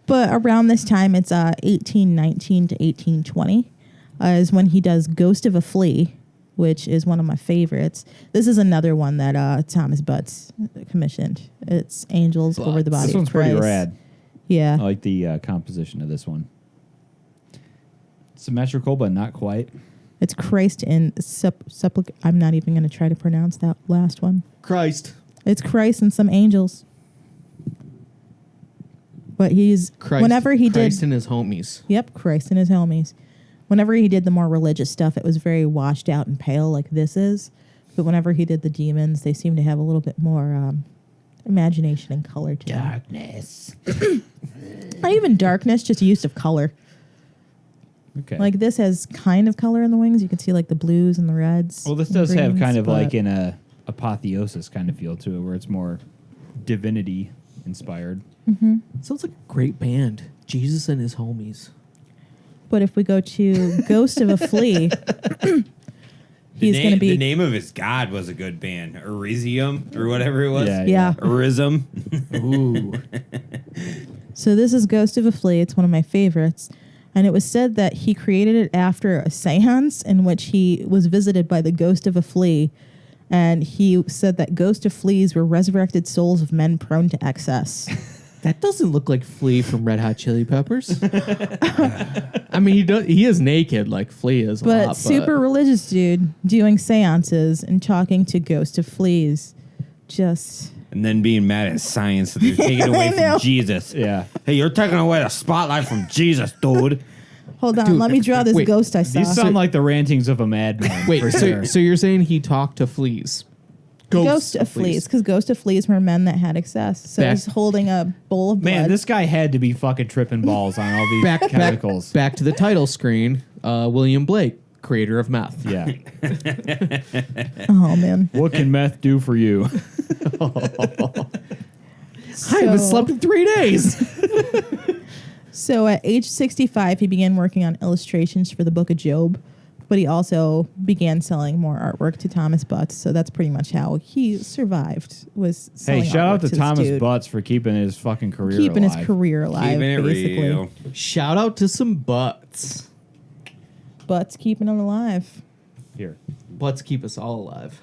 S3: But around this time, it's 1819 to 1820, is when he does Ghost of a Flea, which is one of my favorites. This is another one that Thomas Butts commissioned. It's Angels Over the Body
S1: This one's
S3: of Christ.
S1: pretty rad.
S3: Yeah.
S1: I like the composition of this one. Symmetrical, but not quite.
S3: It's Christ in I'm not even going to try to pronounce that last one.
S2: Christ.
S3: It's Christ and some angels. But he's
S2: Christ.
S3: whenever he
S2: Christ
S3: did
S2: and his homies.
S3: Yep, Christ and his homies. Whenever he did the more religious stuff, it was very washed out and pale like this is. But whenever he did the demons, they seem to have a little bit more imagination and color to them.
S4: Darkness.
S3: Not even darkness, just use of color.
S1: Okay.
S3: Like this has kind of color in the wings. You can see like the blues and the reds.
S1: Well, this
S3: and
S1: does have
S3: greens,
S1: kind of
S3: but-
S1: like an apotheosis kind of feel to it, where it's more divinity inspired.
S2: Sounds like a great band. Jesus and his homies.
S3: But if we go to Ghost of a Flea, he's going to be
S4: The name of his god was a good band. Elysium or whatever it was.
S3: yeah.
S4: Erism.
S2: Ooh.
S3: So this is Ghost of a Flea. It's one of my favorites. And it was said that he created it after a seance in which he was visited by the ghost of a flea. And he said that ghost of fleas were resurrected souls of men prone to excess.
S2: That doesn't look like Flea from Red Hot Chili Peppers. I mean, he is naked like Flea is a
S3: But
S2: lot.
S3: super religious dude doing seances and talking to ghost of fleas. Just...
S4: And then being mad at science that they're taking away
S3: know.
S4: from Jesus.
S1: Yeah.
S4: Hey, you're taking away the spotlight from Jesus, dude.
S3: Hold on,
S2: Dude,
S3: let me draw this
S2: wait.
S3: ghost I saw.
S1: These sound like the rantings of a madman.
S2: Wait,
S1: for
S2: so,
S1: sure.
S2: so you're saying he talked to fleas?
S3: Ghost of fleas, because ghost of fleas were men that had excess. So
S2: Back-
S3: he's holding a bowl of blood.
S1: Man, this guy had to be fucking tripping balls on all these chemicals.
S2: Back to the title screen. William Blake, creator of meth.
S1: Yeah.
S3: Oh man,
S1: What can meth do for you?
S2: I haven't slept in 3 days.
S3: So at age 65, he began working on illustrations for the Book of Job, but he also began selling more artwork to Thomas Butts. So that's pretty much how he survived. Was selling
S1: Hey, shout out
S3: artwork
S1: to
S3: this
S1: Thomas
S3: dude.
S1: Butts for keeping his fucking career
S3: keeping
S1: alive.
S3: his career alive,
S4: Keeping it
S3: basically.
S4: real.
S2: Shout out to some butts.
S3: Butts keeping him alive.
S1: Here.
S2: Butts keep us all alive.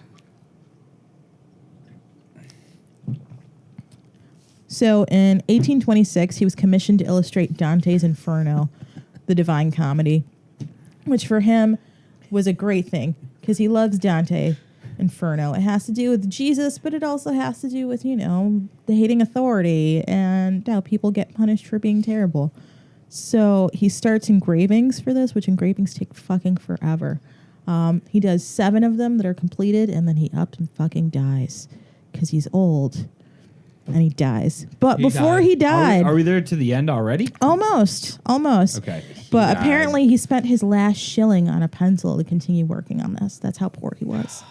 S3: So in 1826, he was commissioned to illustrate Dante's Inferno, the Divine Comedy, which for him was a great thing because he loves Dante Inferno. It has to do with Jesus, but it also has to do with, the hating authority and how people get punished for being terrible. So he starts engravings for this, which engravings take fucking forever. He does 7 of them that are completed, and then he up and fucking dies because he's old. And he dies. But before he died...
S1: Are we there to the end already?
S3: Almost.
S1: Okay.
S3: But apparently he spent his last shilling on a pencil to continue working on this. That's how poor he was.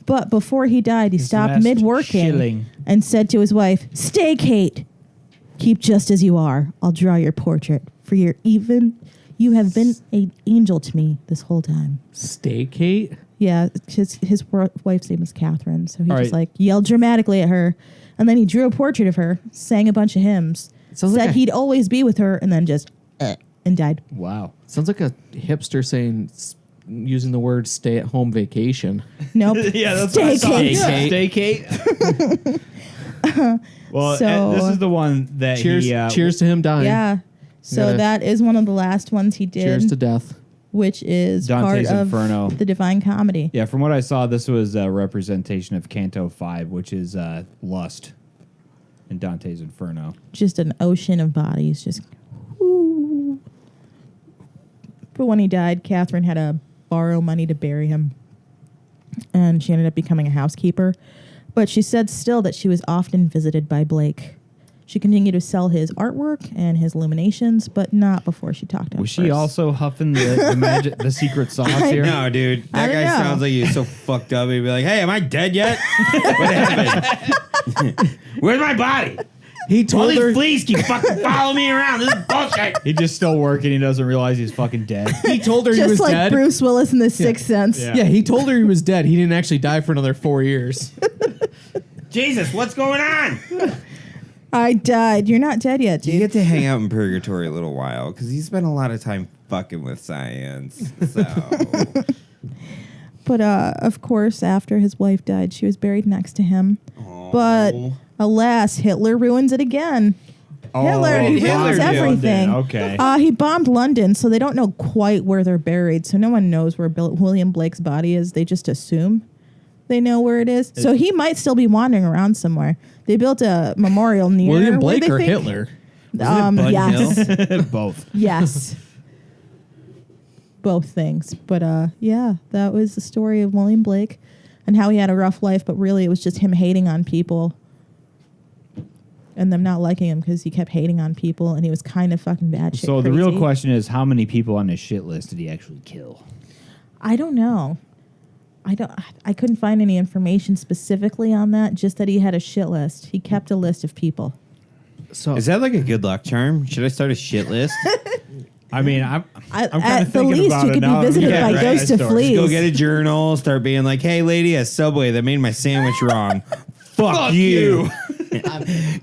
S3: But before he died, he stopped
S1: last
S3: mid-working
S1: shilling.
S3: and said to his wife, "Stay, Kate. Keep just as you are. I'll draw your portrait. For you have been an angel to me this whole time."
S2: Stay, Kate?
S3: Yeah, his wife's name is Catherine. So he
S1: All
S3: just
S1: right.
S3: yelled dramatically at her. And then he drew a portrait of her, sang a bunch of hymns,
S2: Sounds
S3: said
S2: like
S3: he'd always be with her, and then just and died.
S1: Wow.
S2: Sounds like a hipster saying, using the word stay-at-home vacation.
S3: Nope.
S1: Yeah, that's
S3: Stay,
S1: what I
S3: Kate.
S1: saw. Stay, Kate. Well,
S3: So-
S1: this is the one that
S2: Cheers,
S1: he...
S2: cheers to him dying.
S3: Yeah. So
S2: Gotta-
S3: that is one of the last ones he did,
S2: Cheers to death.
S3: which is
S1: Dante's
S3: part
S1: Inferno.
S3: of the Divine Comedy.
S1: Yeah, from what I saw, this was a representation of Canto 5, which is lust in Dante's Inferno.
S3: Just an ocean of bodies. Just. Whoo. But when he died, Catherine had to borrow money to bury him. And she ended up becoming a housekeeper. But she said still that she was often visited by Blake. She continued to sell his artwork and his illuminations, but not before she talked to him
S1: Was she
S3: first.
S1: also huffing the secret sauce here?
S4: No, dude.
S3: I
S4: That
S3: don't
S4: guy
S3: know.
S4: sounds like he's so fucked up. He'd be like, "Hey, am I dead yet? What happened? Where's my body?
S2: He
S4: All
S2: told
S4: these
S2: her.
S4: fleas keep fucking following me around. This is bullshit."
S1: He's just still working. He doesn't realize he's fucking dead.
S2: He told her he
S3: Just
S2: was
S3: like
S2: dead.
S3: Bruce Willis in The Sixth Sense.
S1: Yeah.
S2: Yeah, he told her he was dead. He didn't actually die for another 4 years.
S4: Jesus, what's going on?
S3: I died. You're not dead yet,
S4: You
S3: dude.
S4: get to hang out in purgatory a little while because you spent a lot of time fucking with science. So
S3: But of course, after his wife died, she was buried next to him. But alas, Hitler ruins it again. Hitler, he
S1: Hitler
S3: ruins
S1: did.
S3: everything.
S1: Okay.
S3: He bombed London, so they don't know quite where they're buried. So no one knows where William Blake's body is. They just assume they know where it is. So he might still be wandering around somewhere. They built a memorial near
S2: William
S3: where
S2: Blake
S3: they
S2: or
S3: think-
S2: Hitler?
S4: Bud
S3: Yes,
S1: Both.
S3: yes, both things. But yeah, that was the story of William Blake and how he had a rough life. But really, it was just him hating on people and them not liking him because he kept hating on people, and he was kind of fucking bad shit.
S1: So the real
S3: crazy.
S1: question is, how many people on his shit list did he actually kill?
S3: I don't know. I couldn't find any information specifically on that. Just that he had a shit list. He kept a list of people.
S2: So
S4: is that like a good luck charm? Should I start a shit list?
S1: I mean, I'm kind
S3: At
S1: of
S3: the
S1: thinking
S3: least,
S1: about
S3: you
S1: it
S3: could
S1: now.
S3: be visited
S4: Yeah,
S3: by
S4: right.
S3: ghosts of
S1: Story.
S3: fleas.
S4: Go get a journal. Start being like, "Hey, lady at Subway that made my sandwich wrong. Fuck you.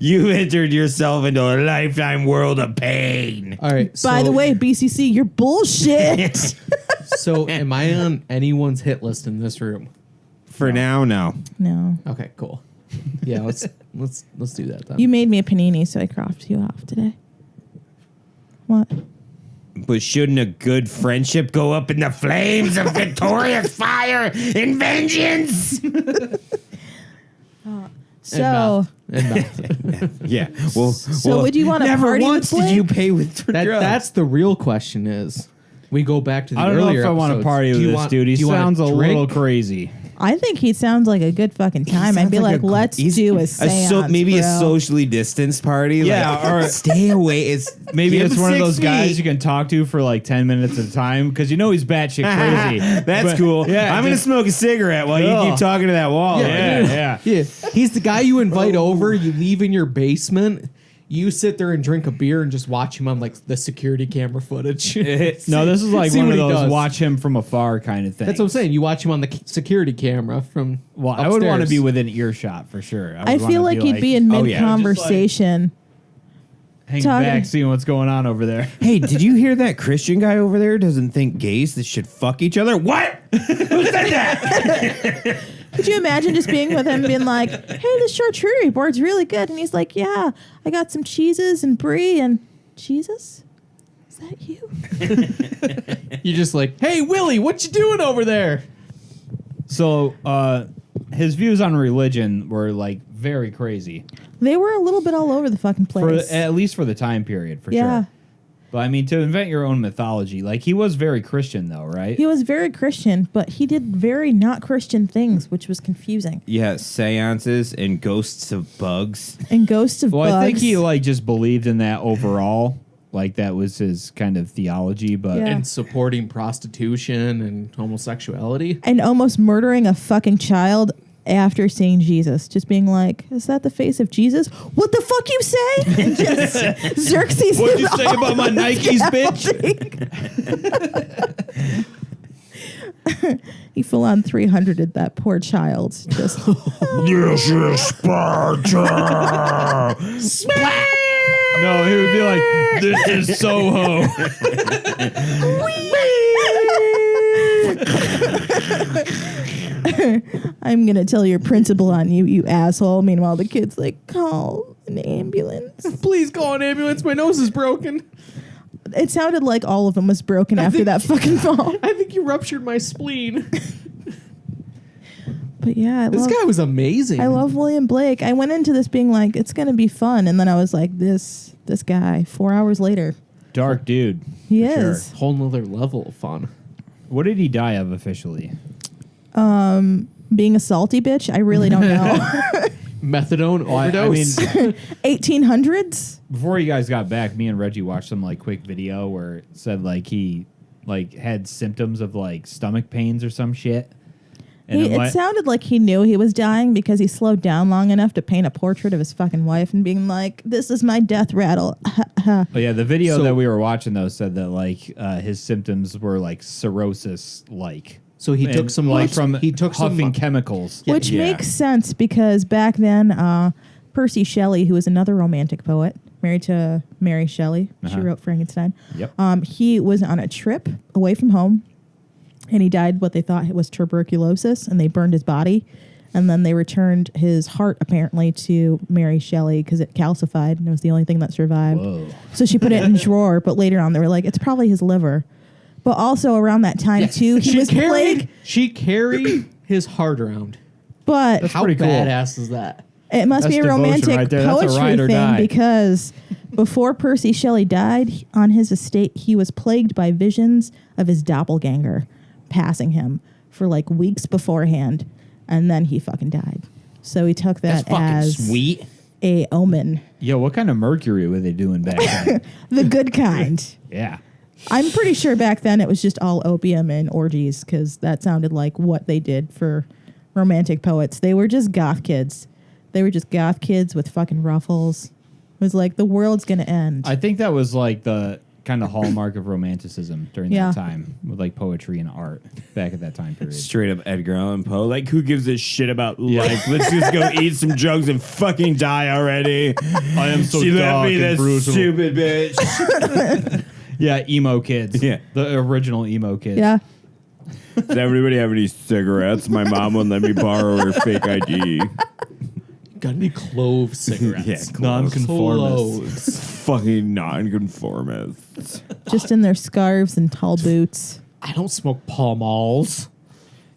S4: You entered yourself into a lifetime world of pain."
S2: all right.
S3: By the way, BCC, you're bullshit.
S2: so am I on anyone's hit list in this room?
S4: For now, no.
S3: No.
S2: Okay, cool. Yeah, let's do that then.
S3: You made me a panini, so I cropped you off today. What?
S4: But shouldn't a good friendship go up in the flames of victorious fire and vengeance?
S3: So,
S4: Yeah. Well,
S3: So would you want to
S4: never
S3: party with
S4: once did
S3: Blake?
S4: you pay with drugs.
S2: That's the real question is, we go back to the
S1: I don't know
S2: earlier
S1: if I want to
S2: episodes.
S1: party
S2: Do
S1: with
S2: you
S1: this
S2: want-
S1: dude. He
S2: do you want
S1: sounds a little
S2: drink?
S1: crazy.
S3: I think he sounds like a good fucking time. I'd
S4: Sounds
S3: be like,
S4: a-
S3: let's
S4: he's-
S3: do a seance,
S4: maybe a
S3: bro.
S4: socially distanced party.
S1: Yeah,
S4: like,
S1: or-
S4: stay away. It's
S1: Maybe
S4: give
S1: it's
S4: him
S1: one of
S4: 6
S1: those guys
S4: feet.
S1: you can talk to for like 10 minutes at a time because you know he's batshit crazy.
S4: That's
S1: But-
S4: cool.
S1: Yeah,
S4: I'm gonna
S1: just-
S4: smoke a cigarette while you
S1: Ugh.
S4: keep talking to that wall.
S1: Yeah.
S2: Yeah, he's the guy you invite over. You leave in your basement. You sit there and drink a beer and just watch him on like the security camera footage.
S1: No, this is like
S2: See
S1: one of
S2: what he
S1: those
S2: does.
S1: watch him from afar kind of thing.
S2: That's what I'm saying. You watch him on the security camera from.
S1: Well, I would want to
S2: upstairs.
S1: be within earshot for sure.
S3: I
S1: would
S3: feel
S1: wanna
S3: like you'd be in
S4: oh,
S3: mid
S4: yeah,
S3: conversation.
S1: hanging
S3: talking-
S1: back, seeing what's going on over there.
S4: Hey, did you hear that Christian guy over there doesn't think gays that should fuck each other? What? Who said that?
S3: Could you imagine just being with him, being like, "Hey, this charcuterie board's really good," and he's like, "Yeah, I got some cheeses and brie and Jesus." Is that you?
S2: You're just like, "Hey, Willie, what you doing over there?"
S1: So his views on religion were like very crazy.
S3: They were a little bit all over the fucking place.
S1: At least for the time period, for
S3: Yeah.
S1: sure. But I mean, to invent your own mythology, like he was very Christian, though, right?
S3: He was very Christian, but he did very not Christian things, which was confusing.
S4: Yeah, seances and ghosts of bugs.
S3: And ghosts of
S1: Well,
S3: bugs.
S1: I think he like just believed in that overall, like that was his kind of theology. But
S3: Yeah.
S2: And supporting prostitution and homosexuality.
S3: and almost murdering a fucking child after seeing Jesus, just being like, "Is that the face of Jesus? What the fuck you say?" And just Xerxes.
S1: What'd you
S3: is
S1: say
S3: all
S1: about my Nikes,
S3: bitch? He full on 300'd that poor child. Just
S4: This is Sparta.
S1: no, he would be like, "This is Soho."
S3: I'm gonna tell your principal on you, you asshole. Meanwhile, the kid's like, "Call an ambulance."
S2: Please call an ambulance. My nose is broken.
S3: It sounded like all of them was broken after that fucking fall.
S2: I think you ruptured my spleen.
S3: But yeah,
S2: This guy was amazing.
S3: I love William Blake. I went into this being like, it's gonna be fun, and then I was like, this guy. 4 hours later,
S1: Dark dude.
S3: he
S1: for sure.
S3: is.
S2: whole nother level of fun.
S1: What did he die of officially?
S3: Being a salty bitch. I really don't know.
S2: Methadone
S1: I
S2: overdose.
S1: mean,
S3: 1800s.
S1: before you guys got back, me and Reggie watched some like quick video where it said like he like had symptoms of like stomach pains or some shit. And
S3: It sounded like he knew he was dying because he slowed down long enough to paint a portrait of his fucking wife and being like, "This is my death rattle."
S1: But yeah, the video
S2: So-
S1: that we were watching though said that like his symptoms were like cirrhosis like.
S2: So he took some
S1: like from
S2: he took
S1: huffing
S2: some
S1: chemicals.
S2: Yeah.
S3: Which makes sense because back then, Percy Shelley, who was another romantic poet, married to Mary Shelley, she wrote Frankenstein.
S1: Yep.
S3: He was on a trip away from home, and he died what they thought was tuberculosis, and they burned his body, and then they returned his heart apparently to Mary Shelley because it calcified, and it was the only thing that survived.
S1: Whoa.
S3: So she put it in a drawer, but later on they were like, it's probably his liver. But also around that time too, he was plagued.
S2: She carried his heart around.
S3: But
S2: How
S1: pretty cool.
S2: badass is that?
S3: it must
S1: That's
S3: be a
S1: devotion
S3: romantic
S1: right there. That's a
S3: poetry
S1: ride or
S3: thing
S1: die.
S3: because before Percy Shelley died, on his estate, he was plagued by visions of his doppelganger passing him for like weeks beforehand, and then he fucking died. So he took that as
S4: Sweet.
S3: a omen,
S1: Yo, what kind of mercury were they doing back then?
S3: the good kind.
S1: Yeah.
S3: I'm pretty sure back then it was just all opium and orgies because that sounded like what they did for romantic poets. They were just goth kids. They were just goth kids with fucking ruffles. It was like the world's gonna end.
S1: I think that was like the kind of hallmark of romanticism during
S3: Yeah.
S1: that time with like poetry and art back at that time period.
S4: Straight up Edgar Allan Poe. Like, who gives a shit about life? Let's just go eat some drugs and fucking die already.
S1: I am so
S4: She left
S1: dark
S4: me,
S1: and
S4: that
S1: brutal.
S4: stupid bitch.
S1: Yeah, emo kids.
S4: Yeah.
S1: The original emo kids.
S3: yeah.
S4: Does everybody have any cigarettes? My mom wouldn't let me borrow her fake ID.
S2: Got any clove cigarettes?
S4: Yeah,
S1: Nonconformists.
S4: Fucking nonconformists.
S3: Just in their scarves and tall boots.
S2: I don't smoke Pall Malls.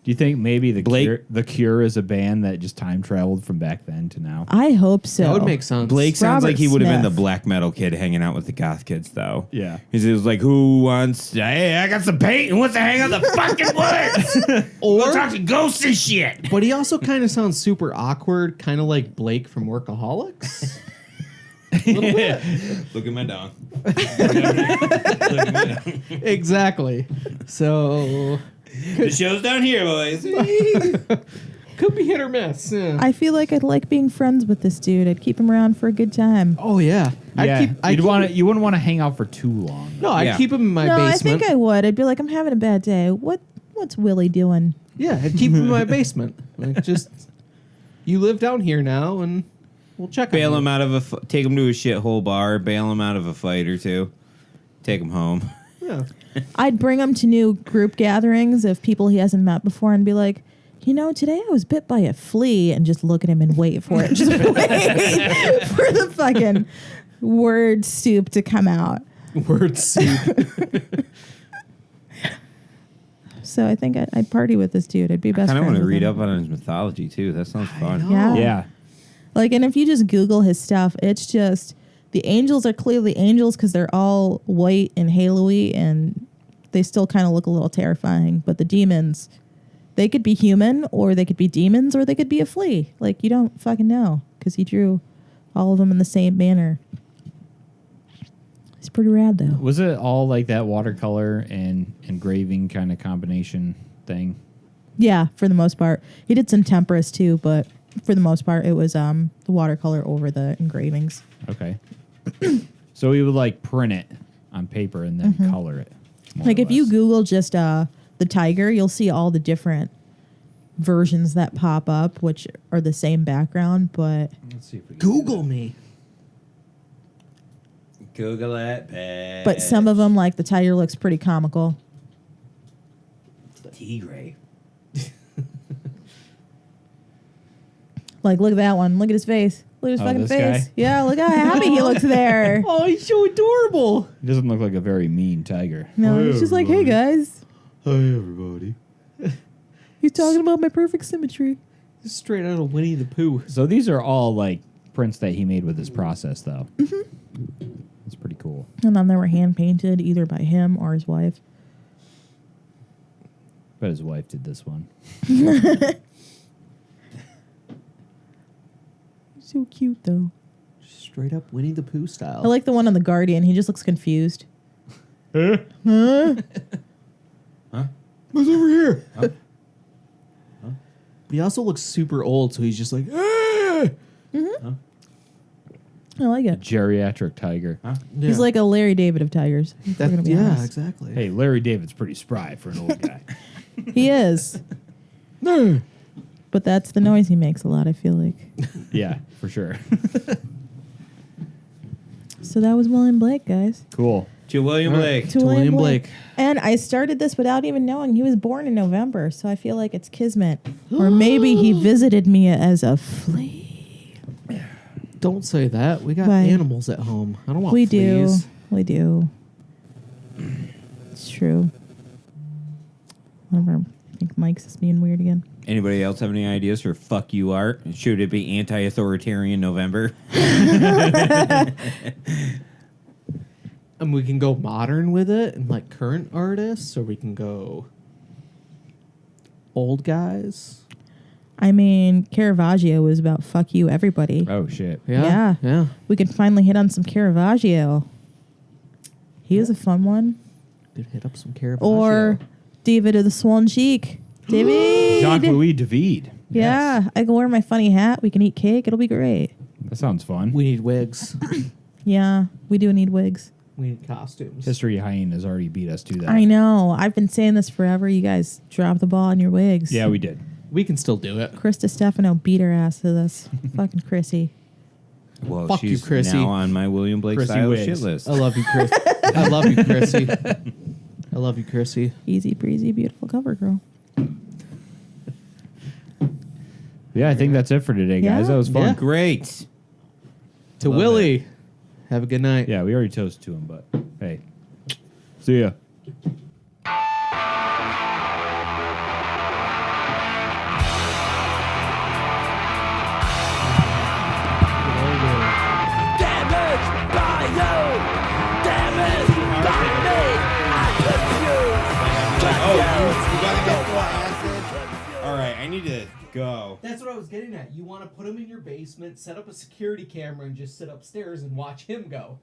S1: Do you think maybe
S4: Blake-
S1: the Cure is a band that just time traveled from back then to now?
S3: I hope so.
S2: That would make sense.
S4: Blake sounds
S3: Robert
S4: like he would have been the
S3: Smith.
S4: black metal kid hanging out with the goth kids, though.
S1: Yeah.
S4: He was like, who wants... Hey, I got some paint and wants to hang out the fucking woods. Go talk to ghosts and shit.
S2: But he also kind of sounds super awkward, kind of like Blake from Workaholics.
S4: Look at my dog.
S2: Exactly. So
S4: The show's down here, boys.
S2: could be hit or miss. Yeah.
S3: I feel like I'd like being friends with this dude. I'd keep him around for a good time.
S2: Oh yeah.
S1: Yeah,
S2: I'd
S1: you wouldn't want to hang out for too long.
S2: No, I'd
S4: Yeah.
S2: keep him in my
S3: No,
S2: basement.
S3: I think I would. I'd be like, I'm having a bad day. What's Willie doing?
S2: Yeah, I'd keep him in my basement. Like, just you live down here now, and we'll check.
S4: Bail
S2: on
S4: him out of take him to a shithole bar, bail him out of a fight or two, take him home.
S2: Yeah.
S3: I'd bring him to new group gatherings of people he hasn't met before and be like, today I was bit by a flea, and just look at him and wait for it. Just wait for the fucking word soup to come out.
S2: Word soup.
S3: So I think I'd party with this dude. I'd be best
S4: I kind of
S3: friends
S4: want to
S3: with
S4: read
S3: him.
S4: up on his mythology too. That sounds fun.
S3: Yeah.
S1: Yeah.
S3: Like, and if you just Google his stuff, it's just the angels are clearly angels because they're all white and halo-y, and they still kind of look a little terrifying. But the demons, they could be human, or they could be demons, or they could be a flea. Like, you don't fucking know because he drew all of them in the same manner. It's pretty rad, though.
S1: Was it all like that watercolor and engraving kind of combination thing?
S3: Yeah, for the most part. He did some temperature too, but for the most part, it was the watercolor over the engravings.
S1: Okay. So he would like print it on paper and then color it. more
S3: Like
S1: or
S3: if you
S1: less.
S3: Google just the tiger, you'll see all the different versions that pop up, which are the same background, but
S1: Let's see if we can
S2: Google me.
S4: Google it, bitch.
S3: but some of them, like the tiger, looks pretty comical.
S4: Tigre.
S3: Like, look at that one. Look at his face. Look at his
S1: Oh,
S3: fucking
S1: this
S3: face.
S1: guy?
S3: Yeah, look how happy he looks there.
S2: Oh, he's so adorable.
S1: He doesn't look like a very mean tiger.
S3: No, he's just like, hey guys.
S4: Hi, everybody.
S3: He's talking about my perfect symmetry.
S2: Just straight out of Winnie the Pooh.
S1: So these are all like prints that he made with his process, though. That's pretty cool.
S3: And then they were hand painted either by him or his wife.
S1: But his wife did this one.
S3: So cute though.
S2: Straight up Winnie the Pooh style.
S3: I like the one on the Guardian. He just looks confused.
S2: What's over here? But he also looks super old, so he's just like, ah!
S3: I like it.
S1: Geriatric tiger.
S2: Yeah.
S3: He's like a Larry David of tigers. If we're gonna be
S2: yeah,
S3: honest.
S2: exactly.
S1: Hey, Larry David's pretty spry for an old guy.
S3: He is. But that's the noise he makes a lot, I feel like.
S1: Yeah, for sure.
S3: So that was William Blake, guys.
S1: Cool.
S4: To William Blake.
S3: To
S2: William Blake.
S3: And I started this without even knowing he was born in November, so I feel like it's kismet. Or maybe he visited me as a flea.
S2: Don't say that. We got
S3: Why?
S2: animals at home. I don't want
S3: We
S2: fleas.
S3: do. We do. It's true. Whatever. I think Mike's is being weird again.
S4: Anybody else have any ideas for fuck you art? Should it be anti-authoritarian November?
S2: And we can go modern with it and like current artists, or we can go old guys.
S3: I mean, Caravaggio was about fuck you, everybody.
S1: Oh, shit.
S3: Yeah.
S2: Yeah.
S3: We could finally hit on some Caravaggio. He is a fun one.
S2: Could hit up some Caravaggio.
S3: Or David of the Swan Cheek. David.
S1: Jacques-Louis David.
S3: Yeah, I can wear my funny hat. We can eat cake. It'll be great.
S1: That sounds fun.
S2: we need wigs.
S3: Yeah, we do need wigs.
S2: We need costumes.
S1: History Hyena has already beat us to that.
S3: I know. I've been saying this forever. You guys drop the ball on your wigs.
S1: Yeah, we did.
S2: We can still do it.
S3: Krista Stefano beat her ass to this. Fucking Chrissy.
S4: Well,
S2: Fuck you,
S4: she's
S2: Chrissy.
S4: now on my William Blake
S1: Chrissy
S4: style
S1: wigs.
S4: shit list.
S2: I love you, Chris. I love you, Chrissy. I love you, Chrissy.
S3: Easy breezy, beautiful cover girl.
S1: Yeah, I think that's it for today, guys.
S3: Yeah.
S1: That was fun.
S2: Yeah.
S4: Great.
S2: To
S4: Love
S2: Willie. Have a good night.
S1: Yeah, we already toasted to him, but hey. See ya.
S5: Damaged by you, damaged by me. I confuse.
S4: All right, I need to go.
S2: That's what I was getting at. You want to put him in your basement, set up a security camera, and just sit upstairs and watch him go.